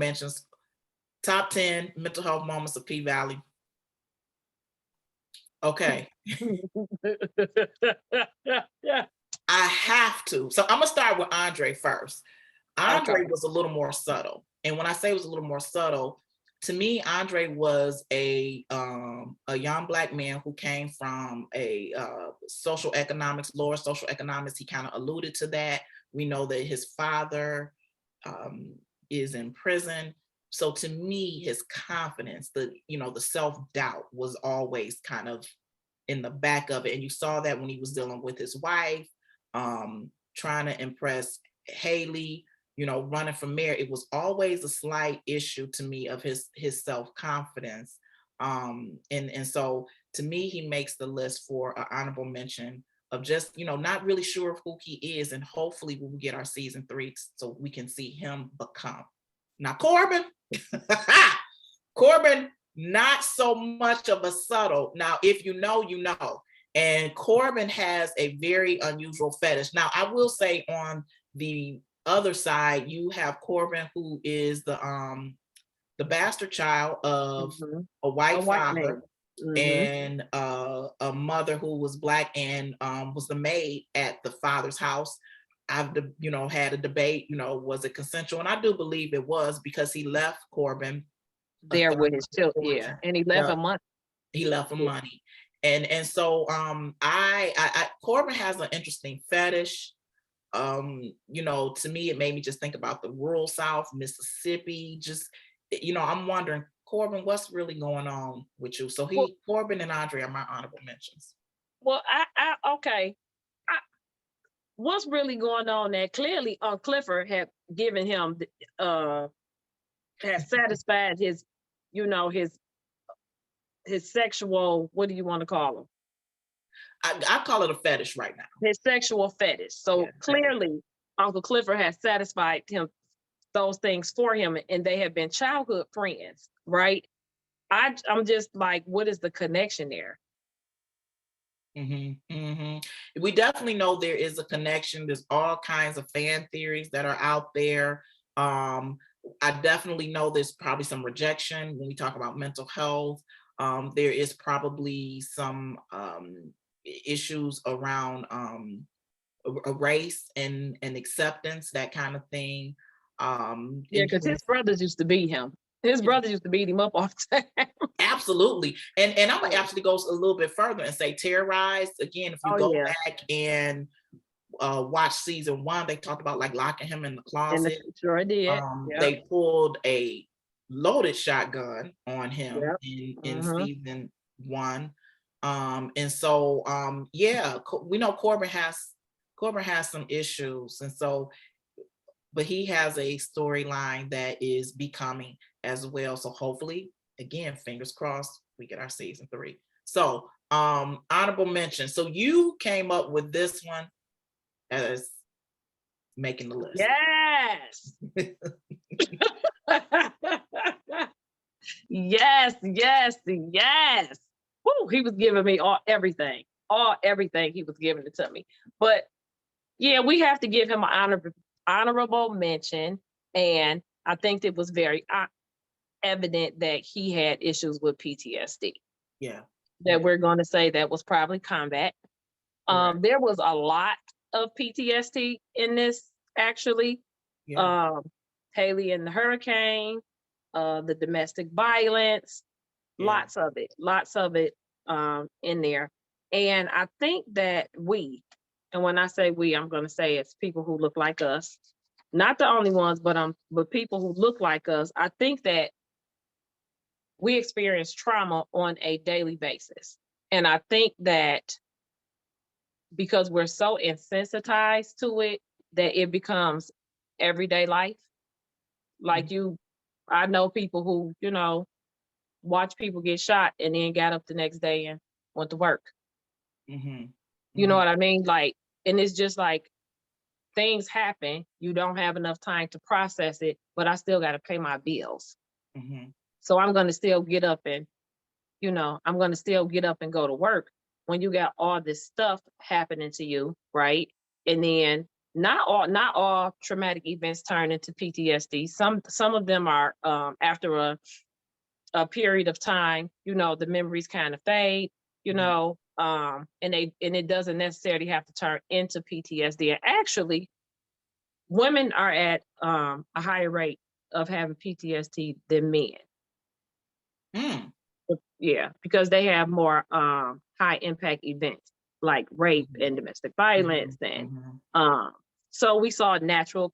mentions. Top 10 mental health moments of P Valley. Okay. I have to. So I'm gonna start with Andre first. Andre was a little more subtle. And when I say it was a little more subtle, to me, Andre was a young Black man who came from a social economics, lower social economics. He kind of alluded to that. We know that his father is in prison. So to me, his confidence, the self-doubt was always kind of in the back of it. And you saw that when he was dealing with his wife, trying to impress Haley, running for mayor. It was always a slight issue to me of his self-confidence. And so to me, he makes the list for an honorable mention of just, not really sure of who he is. And hopefully we'll get our season 3 so we can see him become. Now, Corbin, Corbin, not so much of a subtle. Now, if you know, you know. And Corbin has a very unusual fetish. Now, I will say on the other side, you have Corbin, who is the bastard child of a white father and a mother who was Black and was the maid at the father's house. I've had a debate, was it consensual? And I do believe it was, because he left Corbin there with his children, yeah, and he left him money. He left him money, and so I Corbin has an interesting fetish. To me, it made me just think about the rural South, Mississippi. Just I'm wondering, Corbin, what's really going on with you? So Corbin and Andre are my honorable mentions. Well, okay. What's really going on there? Clearly, Clifford had given him, has satisfied his, his sexual, what do you want to call him? I call it a fetish right now. His sexual fetish. So clearly, Uncle Clifford has satisfied him those things for him, and they have been childhood friends, right? I'm just like, what is the connection there? We definitely know there is a connection. There's all kinds of fan theories that are out there. I definitely know there's probably some rejection when we talk about mental health. There is probably some issues around a race and acceptance, that kind of thing. Yeah, because his brothers used to beat him. His brothers used to beat him up all the time. Absolutely. And I'm gonna actually go a little bit further and say terrorized. Again, if you go back and watch season 1, they talked about like locking him in the closet. Sure did. They pulled a loaded shotgun on him in season 1. And so we know Corbin has some issues, and so but he has a storyline that is becoming as well. So hopefully, again, fingers crossed, we get our season 3. So honorable mention. So you came up with this one as making the list. Yes. yes. Woo, he was giving me everything he was giving it to me. But yeah, we have to give him an honorable mention, and I think it was very evident that he had issues with PTSD. Yeah. That we're going to say that was probably combat. There was a lot of PTSD in this, actually. Yeah. Haley and the hurricane, the domestic violence, lots of it in there. And I think that and when I say we, I'm going to say it's people who look like us, not the only ones, but people who look like us. I think that we experience trauma on a daily basis. And I think that because we're so insensitized to it, that it becomes everyday life. Like I know people who, watch people get shot and then got up the next day and went to work. You know what I mean? Like, and it's just like things happen. You don't have enough time to process it, but I still got to pay my bills. So I'm going to still get up and, I'm going to still get up and go to work when you got all this stuff happening to you, right? And then not all traumatic events turn into PTSD. Some of them are after a period of time, the memories kind of fade, and it doesn't necessarily have to turn into PTSD. And actually, women are at a higher rate of having PTSD than men. Yeah, because they have more high impact events like rape and domestic violence, and so we saw natural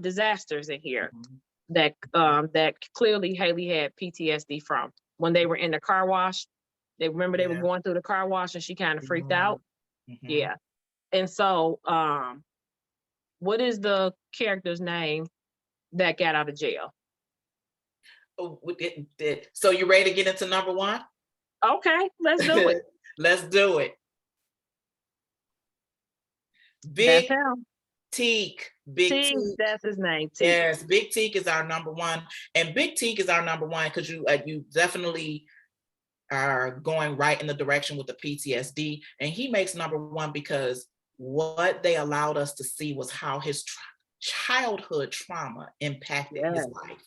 disasters in here that clearly Haley had PTSD from. When they were in the car wash, they were going through the car wash and she kind of freaked out. Yeah. And so what is the character's name that got out of jail? So you ready to get into number one? Okay, let's do it. Let's do it. Big Teak. Big Teak. That's his name. Teak. Yes, Big Teak is our number one. And Big Teak is our number one because you definitely are going right in the direction with the PTSD. And he makes number one because what they allowed us to see was how his childhood trauma impacted his life.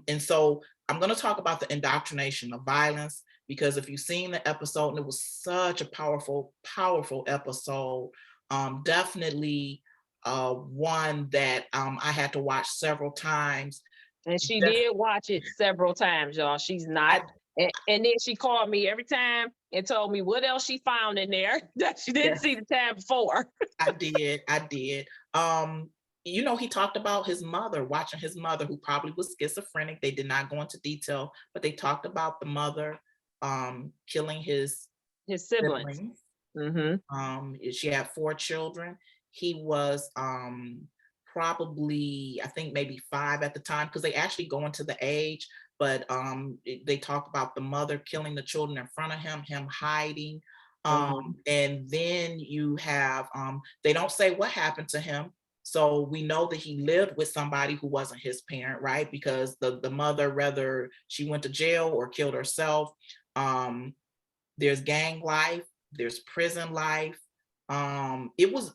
And so I'm going to talk about the indoctrination of violence, because if you've seen the episode, and it was such a powerful episode, definitely one that I had to watch several times. And she did watch it several times, y'all. She's not. And then she called me every time and told me what else she found in there that she didn't see the time before. I did. He talked about his mother, watching his mother, who probably was schizophrenic. They did not go into detail, but they talked about the mother killing his siblings. She had 4 children. He was probably, I think maybe 5 at the time, because they actually go into the age, but they talk about the mother killing the children in front of him hiding. And then you have, they don't say what happened to him. So we know that he lived with somebody who wasn't his parent, right? Because the mother, whether she went to jail or killed herself, there's gang life, there's prison life. It was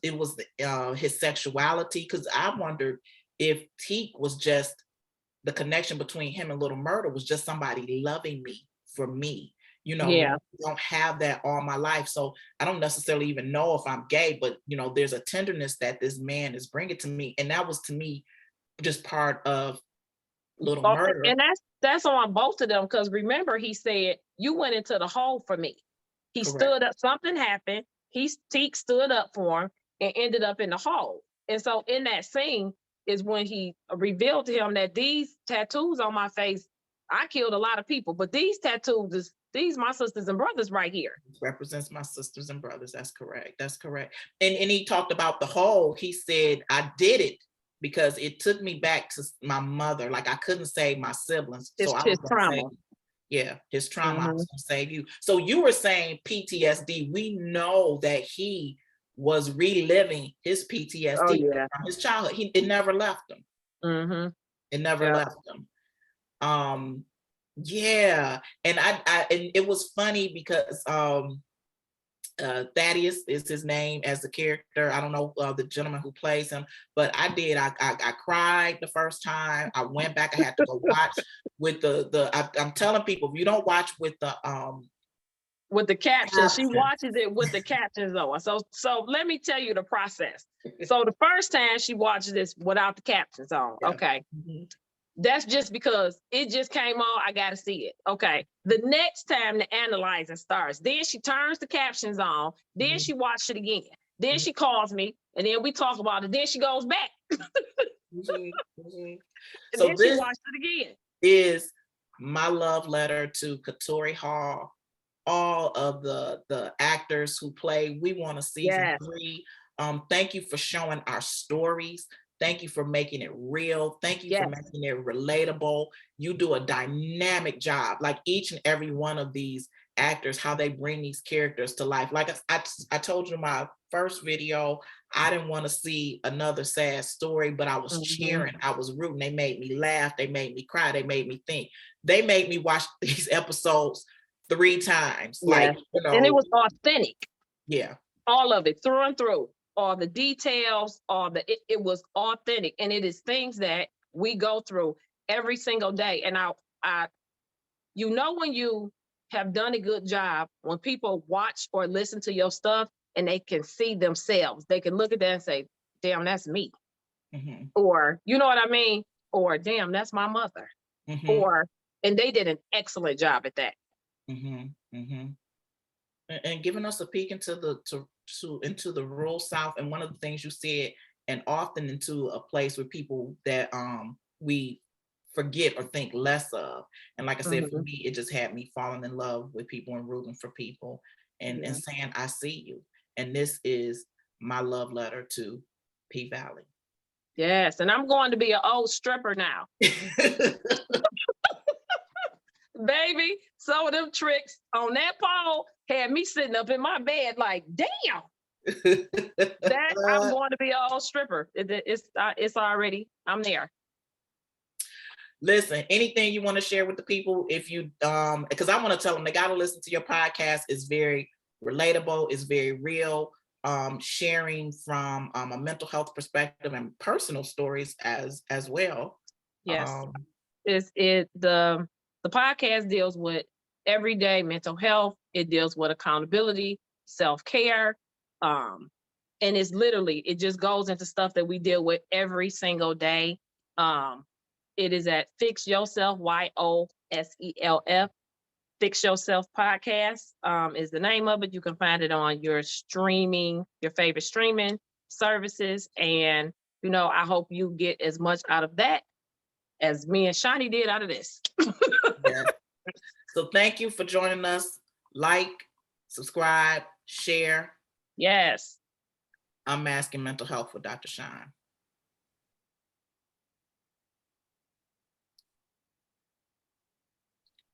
his sexuality, because I wondered if Teak was just the connection between him and Little Murder was just somebody loving me for me. I don't have that all my life. So I don't necessarily even know if I'm gay, but there's a tenderness that this man is bringing to me. And that was, to me, just part of Little Murder. And that's on both of them. Because remember, he said, you went into the hole for me. He stood up, something happened. Teak stood up for him and ended up in the hole. And so in that scene is when he revealed to him that these tattoos on my face, I killed a lot of people, but these tattoos, these my sisters and brothers right here. It represents my sisters and brothers. That's correct. And he talked about the hole. He said, I did it because it took me back to my mother. Like, I couldn't save my siblings. So his trauma. His trauma. I was going to save you. So you were saying PTSD. We know that he was reliving his PTSD from his childhood. It never left him. It never left him. And it was funny because Thaddeus is his name as the character. I don't know the gentleman who plays him, but I did. I cried the first time. I went back. I had to go watch with I'm telling people, if you don't watch with the captions, she watches it with the captions on. So let me tell you the process. So the first time she watches this without the captions on. Okay. That's just because it just came on. I got to see it. Okay. The next time the analyzing starts, then she turns the captions on. Then she watches it again. Then she calls me, and then we talk about it. Then she goes back. And so then she watched it again. Is my love letter to Katori Hall, all of the actors who play. We want a season 3. Thank you for showing our stories. Thank you for making it real. Thank you for making it relatable. You do a dynamic job. Like, each and every one of these actors, how they bring these characters to life. Like I told you in my first video, I didn't want to see another sad story, but I was cheering. I was rooting. They made me laugh. They made me cry. They made me think. They made me watch these episodes 3 times. Like, and it was authentic. Yeah. All of it, through and through. all the details, it was authentic. And it is things that we go through every single day. And when you have done a good job, when people watch or listen to your stuff and they can see themselves, they can look at that and say, damn, that's me. Mm-hmm. Or, you know what I mean? Or, damn, that's my mother. Mm-hmm. And they did an excellent job at that. Mm-hmm. Mm-hmm. And giving us a peek into the rural South. And one of the things you said, and often into a place where people that we forget or think less of. And like I said, for me, it just had me falling in love with people and rooting for people and saying, I see you. And this is my love letter to P Valley. Yes, and I'm going to be an old stripper now. Baby, some of them tricks on that pole had me sitting up in my bed like, damn. That I'm going to be an old stripper. It's already, I'm there. Listen, anything you want to share with the people, if you because I want to tell them they got to listen to your podcast. It's very relatable, it's very real, sharing from a mental health perspective and personal stories as well. Yes. The podcast deals with everyday mental health. It deals with accountability, self-care, and it just goes into stuff that we deal with every single day. It is at Fix Yourself, YOSELF. Fix Yourself Podcast is the name of it. You can find it on your favorite streaming services. And, I hope you get as much out of that as me and Shawnee did out of this. Yeah. So thank you for joining us. Like, subscribe, share. Yes. Unmasking Mental Health with Dr. Shawn.